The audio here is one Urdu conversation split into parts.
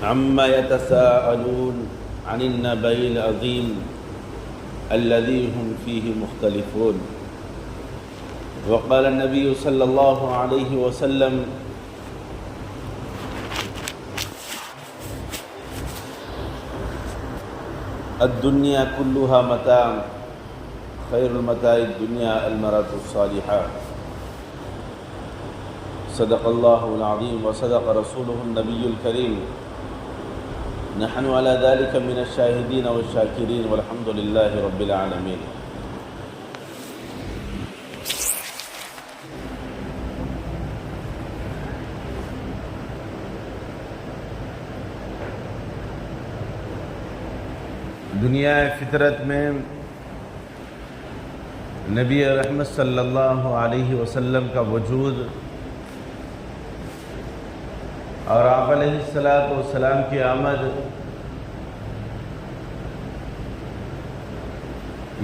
عما يتساءلون عن النبأ العظيم الذي هم فيه مختلفون. وقال النبي صلى الله عليه وسلم: الدنيا كلها متاع، خير المتاع الدنيا المرأة الصالحة. صدق الله العظيم وصدق رسوله النبي الكريم. نحن على ذلك من الشاهدين والشاكرين والحمد لله رب العالمين. دنیا فطرت میں نبی رحمت صلی اللہ علیہ وسلم کا وجود اور آپ علیہ السلام کی آمد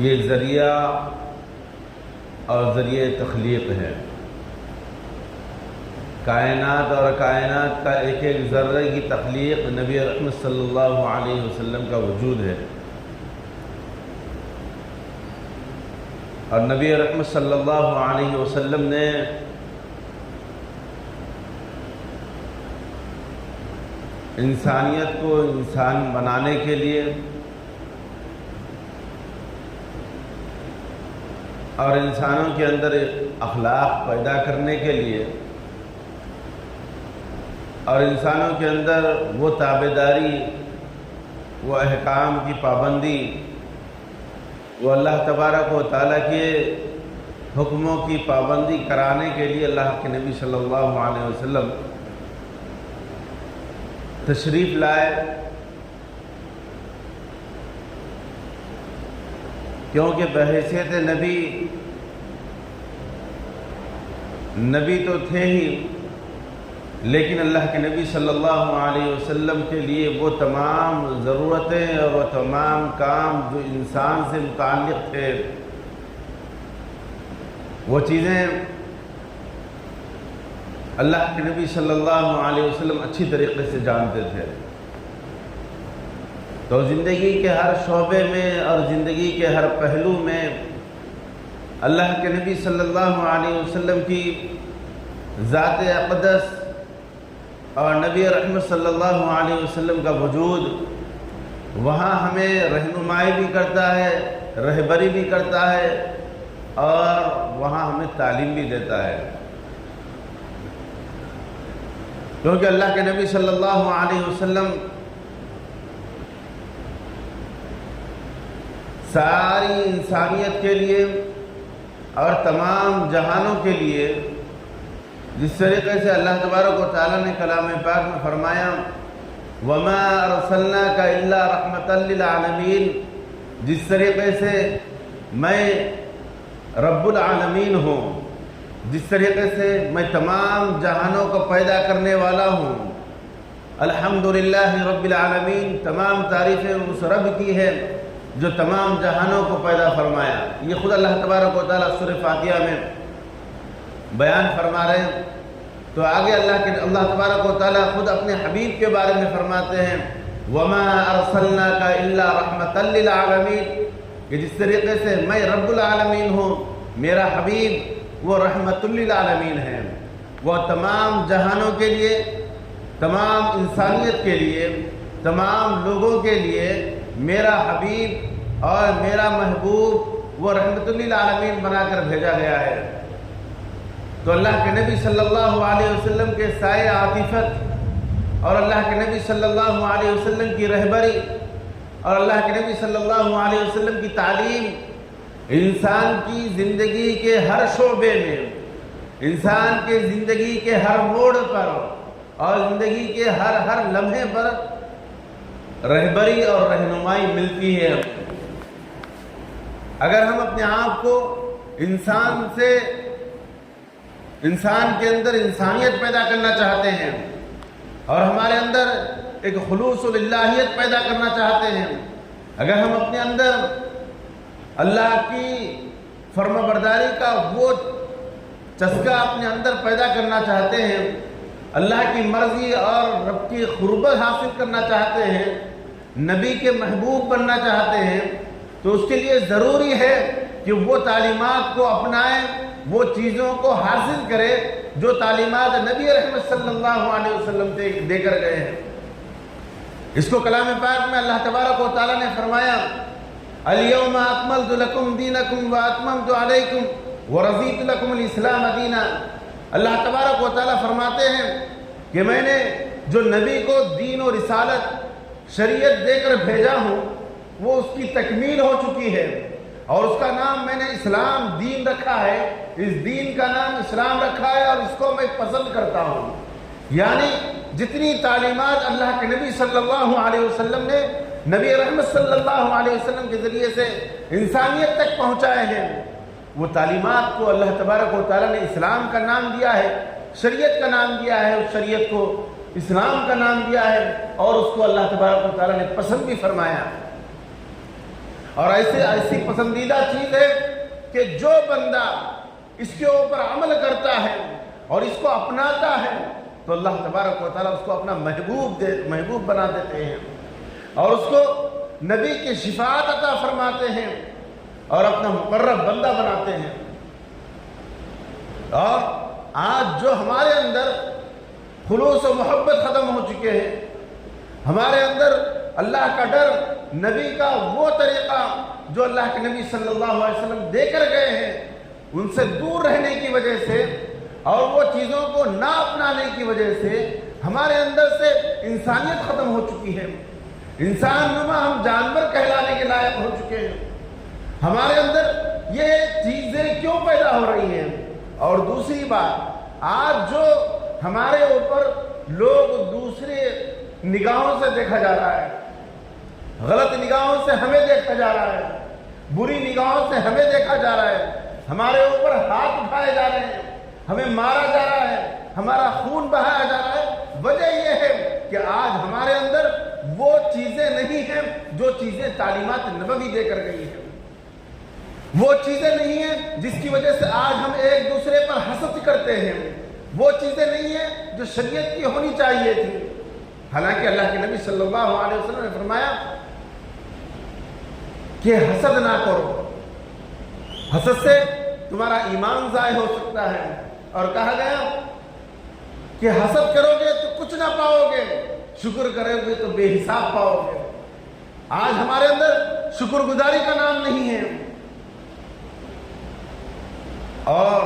یہ ذریعہ اور ذریعہ تخلیق ہے. کائنات اور کائنات کا ایک ایک ذرے کی تخلیق نبی رحمت صلی اللہ علیہ وسلم کا وجود ہے. اور نبی رحمت صلی اللہ علیہ وسلم نے انسانیت کو انسان بنانے کے لیے اور انسانوں کے اندر اخلاق پیدا کرنے کے لیے اور انسانوں کے اندر وہ تابعداری، وہ احکام کی پابندی، وہ اللہ تبارک و تعالیٰ کے حکموں کی پابندی کرانے کے لیے اللہ کے نبی صلی اللہ علیہ وسلم تشریف لائے. کیونکہ بحیثیت نبی تو تھے ہی، لیکن اللہ کے نبی صلی اللہ علیہ وسلم کے لیے وہ تمام ضرورتیں اور وہ تمام کام جو انسان سے متعلق تھے وہ چیزیں اللہ کے نبی صلی اللہ علیہ وسلم اچھی طریقے سے جانتے تھے. تو زندگی کے ہر شعبے میں اور زندگی کے ہر پہلو میں اللہ کے نبی صلی اللہ علیہ وسلم کی ذات اقدس اور نبی رحمت صلی اللہ علیہ وسلم کا وجود وہاں ہمیں رہنمائی بھی کرتا ہے، رہبری بھی کرتا ہے اور وہاں ہمیں تعلیم بھی دیتا ہے. کیونکہ اللہ کے نبی صلی اللہ علیہ وسلم ساری انسانیت کے لیے اور تمام جہانوں کے لیے جس طریقے سے اللہ تبارک و تعالیٰ نے کلام پاک میں فرمایا وَمَا أَرْسَلْنَاكَ إِلَّا رَحْمَةً لِلْعَالَمِينَ، جس طریقے سے میں رب العالمین ہوں، جس طریقے سے میں تمام جہانوں کو پیدا کرنے والا ہوں. الحمدللہ رب العالمین، تمام تعریفیں اس رب کی ہے جو تمام جہانوں کو پیدا فرمایا. یہ خود اللہ تبارک و تعالیٰ سورہ فاتحہ میں بیان فرما رہے ہیں. تو آگے اللہ تبارک و تعالیٰ خود اپنے حبیب کے بارے میں فرماتے ہیں وَمَا أَرْسَلْنَاكَ إِلَّا رَحْمَةً لِلْعَالَمِينَ، کہ جس طریقے سے میں رب العالمین ہوں، میرا حبیب وہ رحمت للعالمین ہے، وہ تمام جہانوں کے لیے، تمام انسانیت کے لیے، تمام لوگوں کے لیے میرا حبیب اور میرا محبوب وہ رحمت للعالمین بنا کر بھیجا گیا ہے. تو اللہ کے نبی صلی اللہ علیہ وسلم کے سائے عاطفت اور اللہ کے نبی صلی اللہ علیہ وسلم کی رہبری اور اللہ کے نبی صلی اللہ علیہ وسلم کی تعلیم انسان کی زندگی کے ہر شعبے میں، انسان کے زندگی کے ہر موڑ پر اور زندگی کے ہر لمحے پر رہبری اور رہنمائی ملتی ہے. اگر ہم اپنے آپ کو انسان کے اندر انسانیت پیدا کرنا چاہتے ہیں اور ہمارے اندر ایک خلوص الہیت پیدا کرنا چاہتے ہیں، اگر ہم اپنے اندر اللہ کی فرما برداری کا وہ چسکا اپنے اندر پیدا کرنا چاہتے ہیں، اللہ کی مرضی اور رب کی قربت حاصل کرنا چاہتے ہیں، نبی کے محبوب بننا چاہتے ہیں، تو اس کے لیے ضروری ہے کہ وہ تعلیمات کو اپنائیں، وہ چیزوں کو حاصل کرے جو تعلیمات نبی رحمت صلی اللہ علیہ وسلم دے کر گئے ہیں۔ اس کو کلام پاک میں اللہ تبارک و تعالیٰ نے فرمایا، الیوم اکملت لکم دینکم واتممت علیکم ورضیت لکم الاسلام دینا۔ اللہ تبارک و تعالیٰ فرماتے ہیں کہ میں نے جو نبی کو دین و رسالت شریعت دے کر بھیجا ہوں وہ اس کی تکمیل ہو چکی ہے، اور اس کا نام میں نے اسلام دین رکھا ہے، اس دین کا نام اسلام رکھا ہے، اور اس کو میں پسند کرتا ہوں۔ یعنی جتنی تعلیمات اللہ کے نبی صلی اللہ علیہ وسلم نے نبی رحمت صلی اللہ علیہ وسلم کے ذریعے سے انسانیت تک پہنچائے ہیں، وہ تعلیمات کو اللہ تبارک و تعالیٰ نے اسلام کا نام دیا ہے، شریعت کا نام دیا ہے، اس شریعت کو اسلام کا نام دیا ہے، اور اس کو اللہ تبارک و تعالیٰ نے پسند بھی فرمایا۔ اور ایسی پسندیدہ چیز ہے کہ جو بندہ اس کے اوپر عمل کرتا ہے اور اس کو اپناتا ہے تو اللہ تبارک و تعالیٰ اس کو اپنا محبوب بنا دیتے ہیں، اور اس کو نبی کی شفاعت عطا فرماتے ہیں اور اپنا مقرب بندہ بناتے ہیں۔ اور آج جو ہمارے اندر خلوص و محبت ختم ہو چکے ہیں، ہمارے اندر اللہ کا ڈر، نبی کا وہ طریقہ جو اللہ کے نبی صلی اللہ علیہ وسلم دے کر گئے ہیں، ان سے دور رہنے کی وجہ سے اور وہ چیزوں کو نہ اپنانے کی وجہ سے ہمارے اندر سے انسانیت ختم ہو چکی ہے، انسان نما ہم جانور کہلانے کے لائق ہو چکے ہیں۔ ہمارے اندر یہ چیزیں کیوں پیدا ہو رہی ہیں؟ اور دوسری بات، آج جو ہمارے اوپر لوگ دوسرے نگاہوں سے دیکھا جا رہا ہے، غلط نگاہوں سے ہمیں دیکھا جا رہا ہے، بری نگاہوں سے ہمیں دیکھا جا رہا ہے، ہمارے اوپر ہاتھ اٹھائے جا رہے ہیں، ہمیں مارا جا رہا ہے، ہمارا خون بہایا جا رہا ہے، وجہ یہ ہے کہ آج ہمارے اندر وہ چیزیں نہیں ہیں جو چیزیں تعلیمات نبوی دے کر گئی ہیں، وہ چیزیں نہیں ہیں جس کی وجہ سے آج ہم ایک دوسرے پر حسد کرتے ہیں، وہ چیزیں نہیں ہیں جو شریعت کی ہونی چاہیے تھی۔ حالانکہ اللہ کے نبی صلی اللہ علیہ وسلم نے فرمایا کہ حسد نہ کرو، حسد سے تمہارا ایمان ضائع ہو سکتا ہے، اور کہا گیا کہ حسد کرو گے تو کچھ نہ پاؤ گے، شکر کرو گے تو بے حساب پاؤ گے۔ آج ہمارے اندر شکر گزاری کا نام نہیں ہے، اور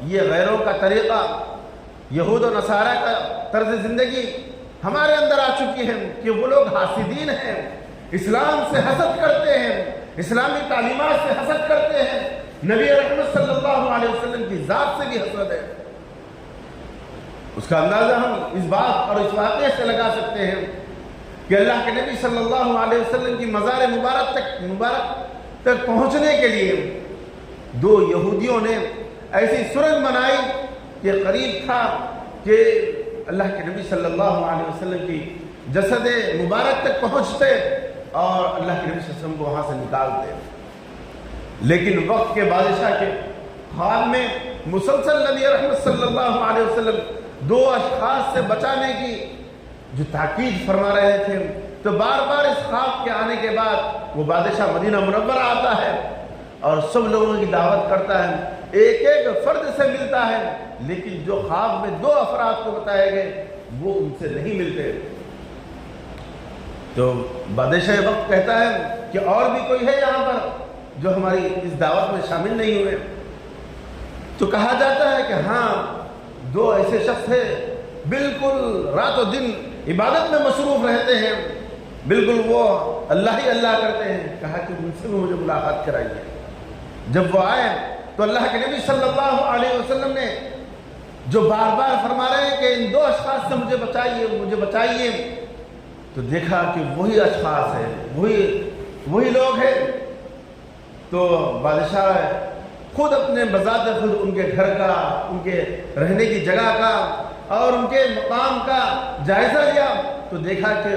یہ غیروں کا طریقہ، یہود و نصارہ کا طرز زندگی ہمارے اندر آ چکی ہے کہ وہ لوگ حاسدین ہیں، اسلام سے حسد کرتے ہیں، اسلامی تعلیمات سے حسد کرتے ہیں، نبی رحمت صلی اللہ علیہ وسلم کی ذات سے بھی حسد ہے۔ اس کا اندازہ ہم اس بات اور اس واقعے سے لگا سکتے ہیں کہ اللہ کے نبی صلی اللہ علیہ وسلم کی مزار مبارک تک پہنچنے کے لیے دو یہودیوں نے ایسی سرنگ بنائی کہ قریب تھا کہ اللہ کے نبی صلی اللہ علیہ وسلم کی جسد مبارک تک پہنچتے اور اللہ کے نبی صلی اللہ علیہ وسلم کو وہاں سے نکالتے، لیکن وقت کے بادشاہ کے خواب میں مسلسل نبی رحمت صلی اللہ علیہ وسلم دو اشخاص سے بچانے کی جو تاکید فرما رہے تھے، تو بار بار اس خواب کے آنے کے بعد وہ بادشاہ مدینہ منورہ آتا ہے اور سب لوگوں کی دعوت کرتا ہے، ایک ایک فرد سے ملتا ہے، لیکن جو خواب میں دو افراد کو بتائے گئے وہ ان سے نہیں ملتے۔ تو بادشاہ وقت کہتا ہے کہ اور بھی کوئی ہے یہاں پر جو ہماری اس دعوت میں شامل نہیں ہوئے؟ تو کہا جاتا ہے کہ ہاں، دو ایسے شخص ہیں بالکل رات و دن عبادت میں مصروف رہتے ہیں، بالکل وہ اللہ ہی اللہ کرتے ہیں۔ کہا کہ ان سے مجھے ملاقات کرائیے۔ جب وہ آئے تو اللہ کے نبی صلی اللہ علیہ وسلم نے جو بار بار فرما رہے ہیں کہ ان دو اشخاص سے مجھے بچائیے، تو دیکھا کہ وہی اشخاص ہیں، وہی لوگ ہیں۔ تو بادشاہ خود اپنے بذات خود ان کے گھر کا، ان کے رہنے کی جگہ کا اور ان کے مقام کا جائزہ لیا، تو دیکھا کہ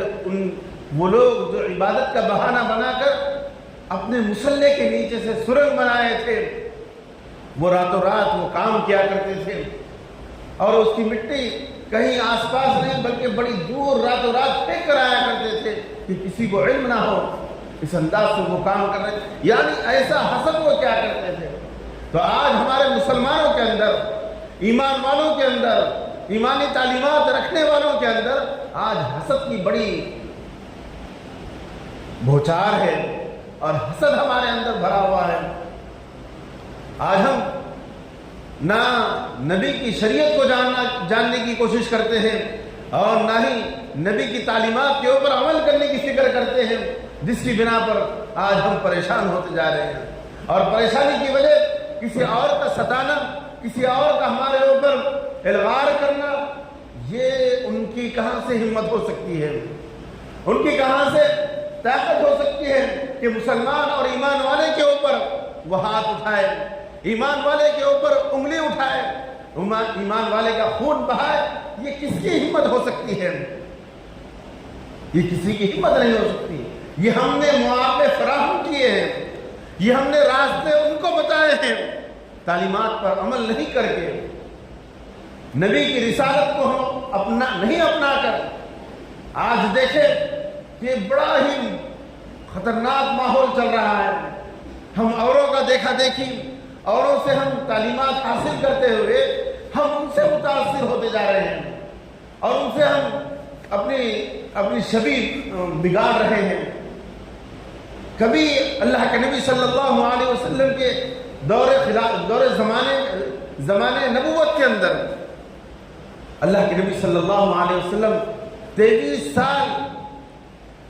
وہ لوگ جو عبادت کا بہانہ بنا کر اپنے مصلے کے نیچے سے سرنگ بنائے تھے، وہ راتوں رات وہ کام کیا کرتے تھے، اور اس کی مٹی کہیں آس پاس نہیں بلکہ بڑی دور راتوں رات پھینک کر آیا کرتے تھے کہ کسی کو علم نہ ہو، اس انداز سے وہ کام کر رہے تھے، یعنی ایسا حسد وہ کیا کرتے تھے۔ تو آج ہمارے مسلمانوں کے اندر، ایمان والوں کے اندر، ایمانی تعلیمات رکھنے والوں کے اندر آج حسد کی بڑی بھوچار ہے اور حسد ہمارے اندر بھرا ہوا ہے۔ آج ہم نہ نبی کی شریعت کو جاننے کی کوشش کرتے ہیں اور نہ ہی نبی کی تعلیمات کے اوپر عمل کرنے کی فکر کرتے ہیں، جس کی بنا پر آج ہم پریشان ہوتے جا رہے ہیں، اور پریشانی کی وجہ کسی اور کا ستانا، کسی اور کا ہمارے اوپر الغار کرنا، یہ ان کی کہاں سے ہمت ہو سکتی ہے، ان کی کہاں سے طاقت ہو سکتی ہے کہ مسلمان اور ایمان والے کے اوپر وہ ہاتھ اٹھائے، ایمان والے کے اوپر انگلی اٹھائے، ایمان والے کا خون بہائے۔ یہ کس کی ہمت ہو سکتی ہے؟ یہ کسی کی ہمت نہیں ہو سکتی۔ یہ ہم نے معاملے فراہم کیے ہیں، یہ ہم نے راستے ان کو بتائے ہیں، تعلیمات پر عمل نہیں کر کے، نبی کی رسالت کو ہم نہیں اپنا کر آج دیکھیں کہ بڑا ہی خطرناک ماحول چل رہا ہے۔ ہم اوروں کا دیکھا دیکھی، اوروں سے ہم تعلیمات حاصل کرتے ہوئے ہم ان سے متاثر ہوتے جا رہے ہیں اور ان سے ہم اپنی شبیہ بگاڑ رہے ہیں۔ کبھی اللہ کے نبی صلی اللہ علیہ وسلم کے دور زمانے نبوت کے اندر اللہ کے نبی صلی اللہ علیہ وسلم 23 سال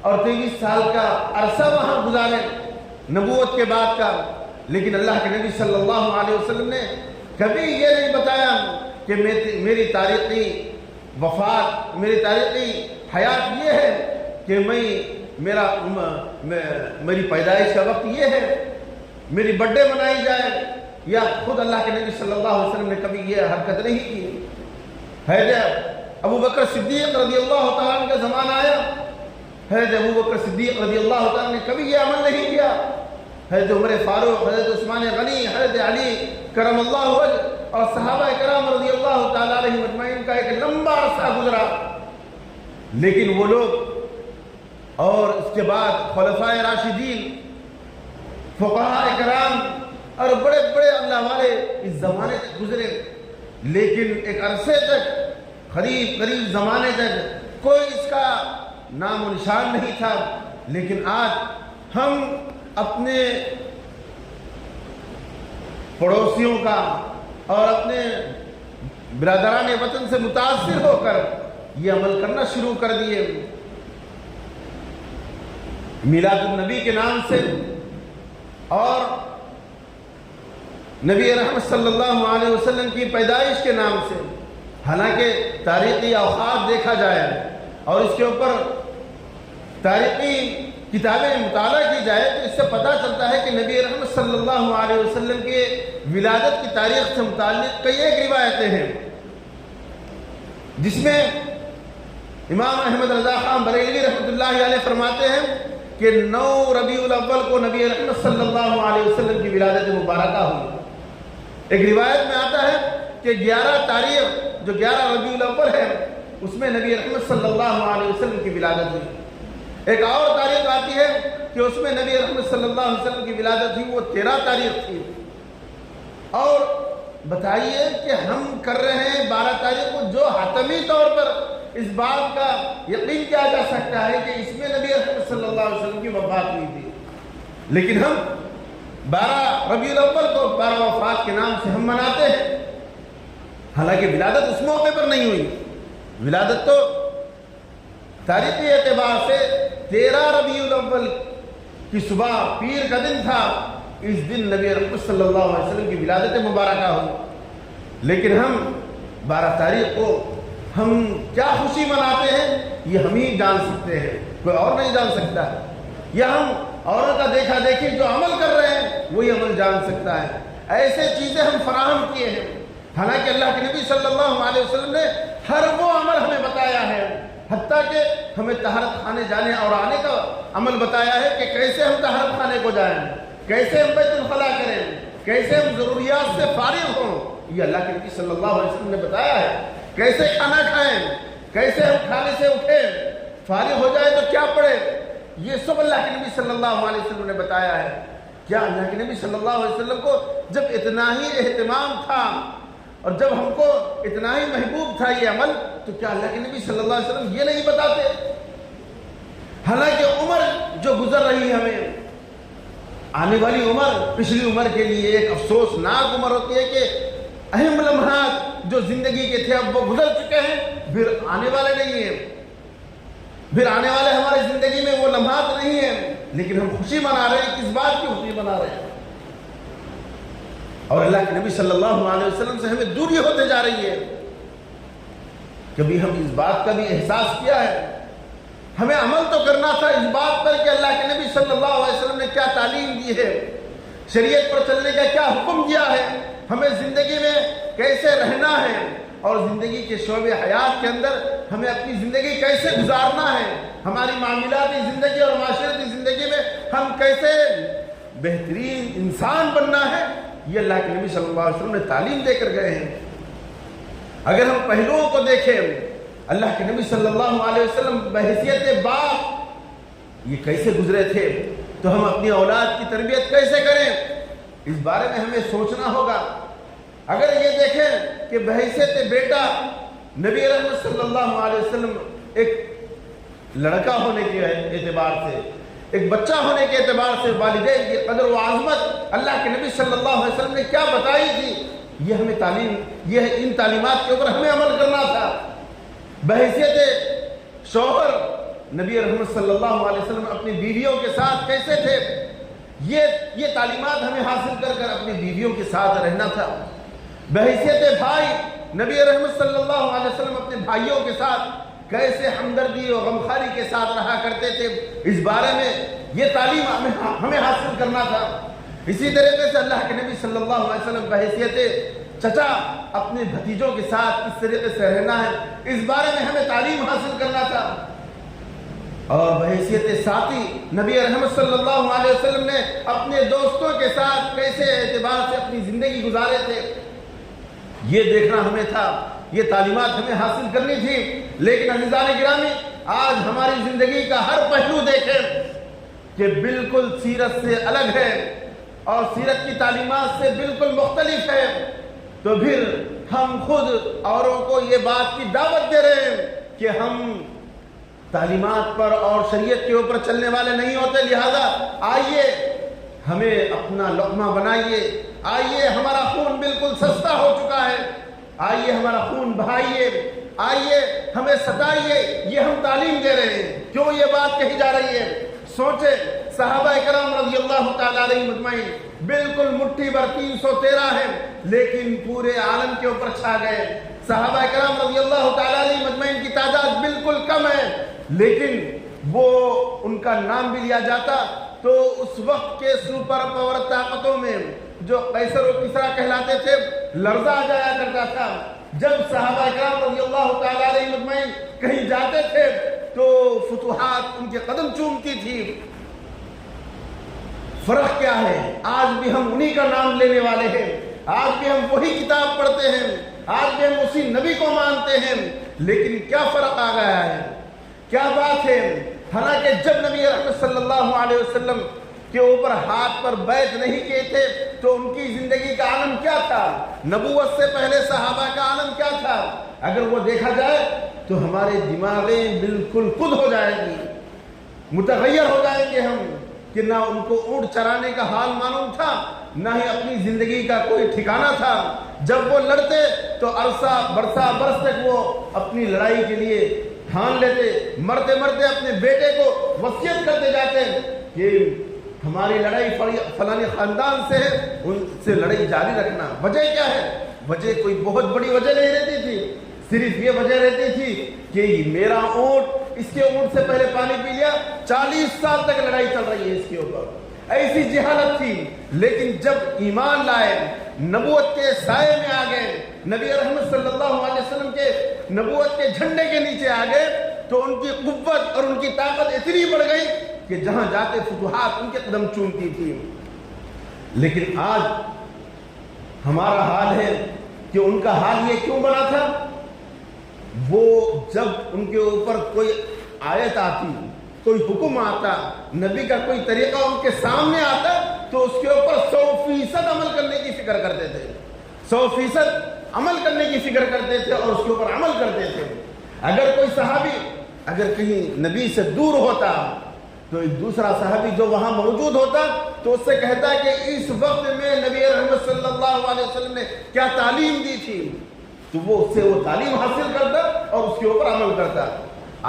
اور 23 سال کا عرصہ وہاں گزارے نبوت کے بعد کا، لیکن اللہ کے نبی صلی اللہ علیہ وسلم نے کبھی یہ نہیں بتایا کہ میری تاریخی وفات، میری تاریخی حیات یہ ہے کہ میری پیدائش کا وقت یہ ہے، میری برتھ ڈے منائی جائے، یا خود اللہ کے نبی صلی اللہ علیہ وسلم نے کبھی یہ حرکت نہیں کی ہے۔ جب ابو بکر صدیق رضی اللہ تعالیٰ عنہ کا زمانہ آیا، حضرت ابو بکر صدیق رضی اللہ تعالیٰ نے کبھی یہ عمل نہیں کیا۔ حضرت عمر فاروق، حضرت عثمان غنی، حضرت علی کرم اللہ وجہ اور صحابہ کرام رضی اللہ تعالیٰ علیہ مجمعین کا ایک لمبا عرصہ گزرا، لیکن وہ لوگ اور اس کے بعد خلفائے راشدین، فقہاء کرام اور بڑے بڑے اللہ والے اس زمانے سے گزرے، لیکن ایک عرصے تک، قریب زمانے تک کوئی اس کا نام و نشان نہیں تھا۔ لیکن آج ہم اپنے پڑوسیوں کا اور اپنے برادران وطن سے متاثر ہو کر یہ عمل کرنا شروع کر دیے۔ میلاد النبی کے نام سے اور نبی رحمت صلی اللہ علیہ وسلم کی پیدائش کے نام سے، حالانکہ تاریخی اوقات دیکھا جائے اور اس کے اوپر تاریخی کتابیں مطالعہ کی جائے تو اس سے پتہ چلتا ہے کہ نبی رحمت صلی اللہ علیہ وسلم کے ولادت کی تاریخ سے متعلق کئی ایک روایتیں ہیں، جس میں امام احمد رضا خان بریلوی رحمۃ اللہ علیہ فرماتے ہیں کہ 9 ربیع الاول کو نبی رحمت صلی اللہ علیہ وسلم کی ولادت مبارکہ ہوئی۔ ایک روایت میں آتا ہے کہ 11 تاریخ جو 11 ربیع الاول ہے اس میں نبی رحمت صلی اللہ علیہ وسلم کی ولادت ہوئی۔ ایک اور تاریخ آتی ہے کہ اس میں نبی رحمت صلی اللہ علیہ وسلم کی ولادت ہوئی، وہ 13 تاریخ تھی۔ اور بتائیے کہ ہم کر رہے ہیں 12 تاریخ کو، جو حتمی طور پر اس بات کا یقین کیا جا سکتا ہے کہ اس میں نبی رحمت صلی اللہ علیہ وسلم کی وفات ہوئی تھی، لیکن ہم 12 ربیع الاول کو 12 وفات کے نام سے ہم مناتے ہیں، حالانکہ ولادت اس موقع پر نہیں ہوئی۔ ولادت تو تاریخی اعتبار سے 13 ربیع الاول کی صبح پیر کا دن تھا، اس دن نبی رحمت صلی اللہ علیہ وسلم کی ولادت مبارکہ ہوئی، لیکن ہم 12 تاریخ کو ہم کیا خوشی مناتے ہیں یہ ہم ہی جان سکتے ہیں، کوئی اور نہیں جان سکتا ہے، یا ہم اوروں کا دیکھا دیکھی جو عمل کر رہے ہیں وہی عمل جان سکتا ہے۔ ایسے چیزیں ہم فراہم کیے ہیں، حالانکہ اللہ کے نبی صلی اللہ علیہ وسلم نے ہر وہ عمل ہمیں بتایا ہے، حتیٰ کہ ہمیں طہارت خانے جانے اور آنے کا عمل بتایا ہے کہ کیسے ہم طہارت خانے کو جائیں، کیسے ہم بیت الخلا کریں، کیسے ہم ضروریات سے فارغ ہوں، یہ اللہ کے نبی صلی اللہ علیہ وسلم نے بتایا ہے۔ کیسے کھانا کھائیں، کیسے ہم کھانے سے اٹھیں، فارغ ہو جائے تو کیا پڑھیں، یہ سب اللہ کے نبی صلی اللہ علیہ وسلم نے بتایا ہے۔ کیا اللہ کے نبی صلی اللہ علیہ وسلم کو جب اتنا ہی اہتمام تھا اور جب ہم کو اتنا ہی محبوب تھا یہ عمل، تو کیا اللہ کے نبی صلی اللہ علیہ وسلم یہ نہیں بتاتے؟ حالانکہ عمر جو گزر رہی ہے ہمیں، آنے والی عمر پچھلی عمر کے لیے ایک افسوسناک عمر ہوتی ہے کہ اہم لمحات جو زندگی کے تھے اب وہ گزر چکے ہیں، پھر آنے والے نہیں ہیں، پھر آنے والے ہماری زندگی میں وہ لمحات نہیں ہیں، لیکن ہم خوشی منا رہے ہیں۔ کس بات کی خوشی منا رہے ہیں؟ اور اللہ کے نبی صلی اللہ علیہ وسلم سے ہمیں دوری ہوتے جا رہی ہے۔ کبھی ہم اس بات کا بھی احساس کیا ہے؟ ہمیں عمل تو کرنا تھا اس بات پر کہ اللہ کے نبی صلی اللہ علیہ وسلم نے کیا تعلیم دی ہے، شریعت پر چلنے کا کیا حکم دیا ہے، ہمیں زندگی میں کیسے رہنا ہے، اور زندگی کے شعبے حیات کے اندر ہمیں اپنی زندگی کیسے گزارنا ہے، ہماری معاملاتی زندگی اور معاشرتی زندگی میں ہم کیسے بہترین انسان بننا ہے، یہ اللہ کے نبی صلی اللہ علیہ وسلم نے تعلیم دے کر گئے ہیں۔ اگر ہم پہلوؤں کو دیکھیں، اللہ کے نبی صلی اللہ علیہ وسلم بحیثیت باپ یہ کیسے گزرے تھے، تو ہم اپنی اولاد کی تربیت کیسے کریں، اس بارے میں ہمیں سوچنا ہوگا۔ اگر یہ دیکھیں کہ بحیثیت بیٹا نبی رحمت صلی اللہ علیہ وسلم ایک لڑکا ہونے کے اعتبار سے، ایک بچہ ہونے کے اعتبار سے والدین کی قدر و عظمت اللہ کے نبی صلی اللہ علیہ وسلم نے کیا بتائی تھی، یہ ہمیں تعلیم، یہ ان تعلیمات کے اوپر ہمیں عمل کرنا تھا۔ بحیثیت شوہر نبی رحمت صلی اللہ علیہ وسلم اپنی بیویوں کے ساتھ کیسے تھے، یہ تعلیمات ہمیں حاصل کر کر اپنی بیویوں کے ساتھ رہنا تھا۔ بحیثیت بھائی نبی رحمت صلی اللہ علیہ وسلم اپنے بھائیوں کے ساتھ کیسے ہمدردی اور غمخواری کے ساتھ رہا کرتے تھے، اس بارے میں یہ تعلیم ہمیں حاصل کرنا تھا۔ اسی طریقے سے اللہ کے نبی صلی اللہ علیہ وسلم بحیثیت چچا اپنے بھتیجوں کے ساتھ کس طریقے سے رہنا ہے، اس بارے میں ہمیں تعلیم حاصل کرنا تھا۔ اور بحیثیت ساتھی نبی رحمت صلی اللہ علیہ وسلم نے اپنے دوستوں کے ساتھ کیسے اعتبار سے اپنی زندگی گزارے تھے، یہ دیکھنا ہمیں تھا، یہ تعلیمات ہمیں حاصل کرنی تھی۔ لیکن عزیزان گرامی، آج ہماری زندگی کا ہر پہلو دیکھیں کہ بالکل سیرت سے الگ ہے اور سیرت کی تعلیمات سے بالکل مختلف ہے، تو پھر ہم خود اوروں کو یہ بات کی دعوت دے رہے ہیں کہ ہم تعلیمات پر اور شریعت کے اوپر چلنے والے نہیں ہوتے، لہذا آئیے ہمیں اپنا لقمہ بنائیے، آئیے ہمارا خون بالکل سستا ہو چکا ہے، آئیے ہمارا خون بہائیے، آئیے ہمیں ستائیے، یہ ہم تعلیم دے رہے ہیں۔ کیوں یہ بات کہی جا رہی ہے؟ سوچے صحابہ کرام رضی اللہ تعالیٰ علیہ مجمعین بالکل مٹھی بھر 313 ہیں، لیکن پورے عالم کے اوپر چھا گئے۔ صحابہ کرام رضی اللہ تعالیٰ علیہ مجمعین کی تعداد بالکل کم ہے، لیکن وہ ان کا نام بھی لیا جاتا تو اس وقت کے سپر پاور طاقتوں میں جو قیصر و کسریٰ کہلاتے تھے لرزہ آ جایا کرتا تھا۔ جب صحابہ کرام رضی اللہ تعالیٰ علیہ مجمعین کہیں جاتے تھے تو فتوحات ان کے قدم چومتی تھی۔ فرق کیا ہے؟ آج بھی ہم انہی کا نام لینے والے ہیں، آج بھی ہم وہی کتاب پڑھتے ہیں، آج بھی ہم اسی نبی کو مانتے ہیں، لیکن کیا فرق آ گیا ہے؟ کیا بات ہے؟ حالانکہ جب نبی رحمت صلی اللہ علیہ وسلم کے اوپر ہاتھ پر بیعت نہیں کیے تھے تو ان کی زندگی کا عالم کیا تھا، نبوت سے پہلے صحابہ کا عالم کیا تھا، اگر وہ دیکھا جائے تو ہمارے دماغیں بالکل خود ہو جائیں گی، متغیر ہو جائیں گے ہم، کہ نہ ان کو اونٹ چرانے کا حال معلوم تھا، نہ ہی اپنی زندگی کا کوئی ٹھکانہ تھا۔ جب وہ لڑتے تو عرصہ برسہ برس تک وہ اپنی لڑائی کے لیے ٹھان لیتے، مرتے مرتے اپنے بیٹے کو وصیت کرتے جاتے کہ ہماری لڑائی فلانے خاندان سے ہے، ان سے لڑائی جاری رکھنا۔ وجہ کیا ہے؟ وجہ کوئی بہت بڑی وجہ نہیں رہتی تھی، صرف یہ وجہ رہتی تھی کہ میرا اونٹ اس کے اونٹ سے پہلے پانی پی لیا، 40 سال تک لڑائی چل رہی ہے اس کے اوپر، ایسی جہالت تھی۔ لیکن جب ایمان لائے، نبوت کے سائے میں آ گئے، نبی رحمت صلی اللہ علیہ وسلم کے نبوت کے جھنڈے کے نیچے آ گئے، تو ان کی قوت اور ان کی طاقت اتنی بڑھ گئی کہ جہاں جاتے فتوحات ان کے قدم چومتی تھی۔ لیکن آج ہمارا حال ہے کہ ان کا حال یہ کیوں بنا تھا؟ وہ جب ان کے اوپر کوئی آیت آتی، کوئی حکم آتا، نبی کا کوئی طریقہ ان کے سامنے آتا تو اس کے اوپر 100% عمل کرنے کی فکر کرتے تھے، 100% عمل کرنے کی فکر کرتے تھے اور اس کے اوپر عمل کرتے تھے۔ اگر کوئی صحابی اگر کہیں نبی سے دور ہوتا تو ایک دوسرا صحابی جو وہاں موجود ہوتا تو اس سے کہتا کہ اس وقت میں نبی رحمت صلی اللہ علیہ وسلم نے کیا تعلیم دی تھی، تو وہ اس سے وہ تعلیم حاصل کرتا اور اس کے اوپر عمل کرتا۔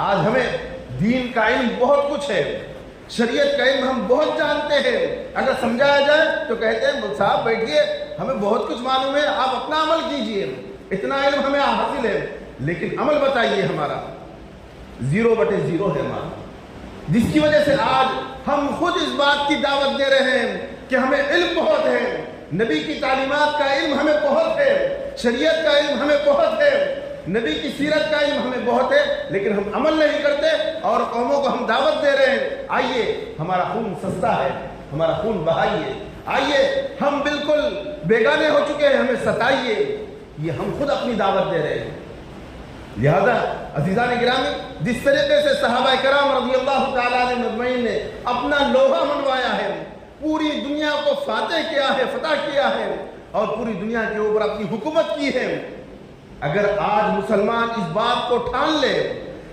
آج ہمیں دین کا علم بہت کچھ ہے، شریعت کا علم ہم بہت جانتے ہیں، اگر سمجھایا جائے تو کہتے ہیں صاحب بیٹھیے ہمیں بہت کچھ معلوم ہے، آپ اپنا عمل کیجئے، اتنا علم ہمیں حاصل ہے، لیکن عمل بتائیے ہمارا 0/0 ہے ہمارا، جس کی وجہ سے آج ہم خود اس بات کی دعوت دے رہے ہیں کہ ہمیں علم بہت ہے، نبی کی تعلیمات کا علم ہمیں بہت ہے، شریعت کا علم ہمیں بہت ہے، نبی کی سیرت کا علم ہمیں بہت ہے، لیکن ہم عمل نہیں کرتے اور قوموں کو ہم دعوت دے رہے ہیں آئیے ہمارا خون سستا ہے، ہمارا خون بہائیے، آئیے ہم بالکل بیگانے ہو چکے ہیں، ہمیں ستائیے، یہ ہم خود اپنی دعوت دے رہے ہیں۔ لہذا عزیزان گرامی، جس طریقے سے صحابہ کرام رضی اللہ تعالیٰ عنہ مجمعین نے اپنا لوہا منوایا ہے، پوری دنیا کو فاتح کیا ہے، فتح کیا ہے اور پوری دنیا کے اوپر اپنی حکومت کی ہے، اگر آج مسلمان اس بات کو ٹھان لے،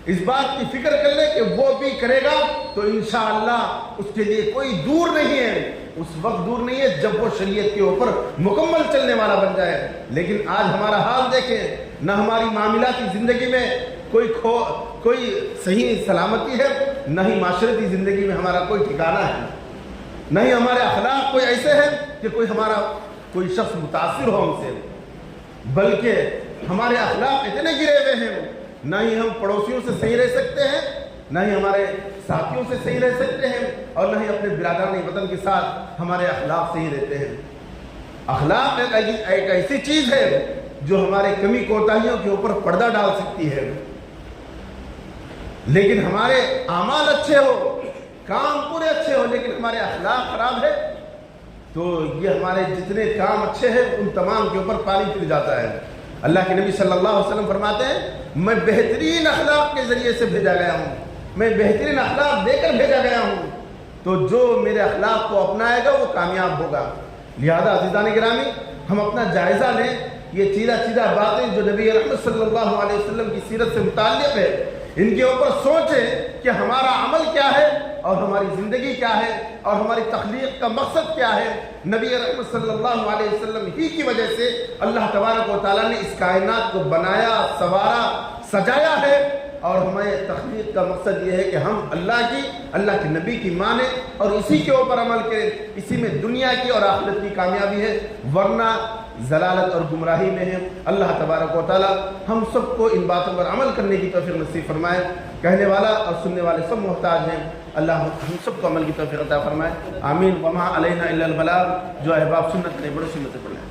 اس بات کی فکر کر لے کہ وہ بھی کرے گا تو انشاءاللہ اس کے لیے کوئی دور نہیں ہے، اس وقت دور نہیں ہے جب وہ شریعت کے اوپر مکمل چلنے والا بن جائے۔ لیکن آج ہمارا حال دیکھیں، نہ ہماری معاملاتی زندگی میں کوئی صحیح سلامتی ہے، نہ ہی معاشرتی زندگی میں ہمارا کوئی ٹھکانہ ہے، نہ ہی ہمارے اخلاق کوئی ایسے ہیں کہ کوئی شخص متاثر ہو ہم سے، بلکہ ہمارے اخلاق اتنے گرے ہوئے ہیں، نہ ہی ہم پڑوسیوں سے صحیح رہ سکتے ہیں، نہ ہی ہمارے ساتھیوں سے صحیح رہ سکتے ہیں، اور نہ ہی اپنے برادران وطن کے ساتھ ہمارے اخلاق صحیح رہتے ہیں۔ اخلاق ایک ایسی چیز ہے جو ہمارے کمی کوتاہیوں کے اوپر پردہ ڈال سکتی ہے، لیکن ہمارے اعمال اچھے ہو، کام پورے اچھے ہو، لیکن ہمارے اخلاق خراب ہے تو یہ ہمارے جتنے کام اچھے ہیں ان تمام کے اوپر پانی پھر جاتا ہے۔ اللہ کے نبی صلی اللہ علیہ وسلم فرماتے ہیں میں بہترین اخلاق کے ذریعے سے بھیجا گیا ہوں، میں بہترین اخلاق دے کر بھیجا گیا ہوں، تو جو میرے اخلاق کو اپنائے گا وہ کامیاب ہوگا۔ لہذا عزیزان گرامی، ہم اپنا جائزہ لیں، یہ چیزہ باتیں جو نبی رحمت صلی اللہ علیہ وسلم کی سیرت سے متعلق ہے، ان کے اوپر سوچیں کہ ہمارا عمل کیا ہے اور ہماری زندگی کیا ہے اور ہماری تخلیق کا مقصد کیا ہے۔ نبی رحمت صلی اللہ علیہ وسلم ہی کی وجہ سے اللہ تبارک و تعالیٰ نے اس کائنات کو بنایا، سوارا، سجایا ہے، اور ہمیں تخلیق کا مقصد یہ ہے کہ ہم اللہ کے نبی کی مانیں اور اسی کے اوپر عمل کریں، اسی میں دنیا کی اور آخرت کی کامیابی ہے، ورنہ ضلالت اور گمراہی میں ہے۔ اللہ تبارک و تعالی ہم سب کو ان باتوں پر عمل کرنے کی توفیق نصیب فرمائے۔ کہنے والا اور سننے والے سب محتاج ہیں، اللہ ہم سب کو عمل کی توفیق عطا فرمائے، آمین۔ وما علینا الا البلاغ، جو احباب سنت نے بڑی سنت پڑھیں۔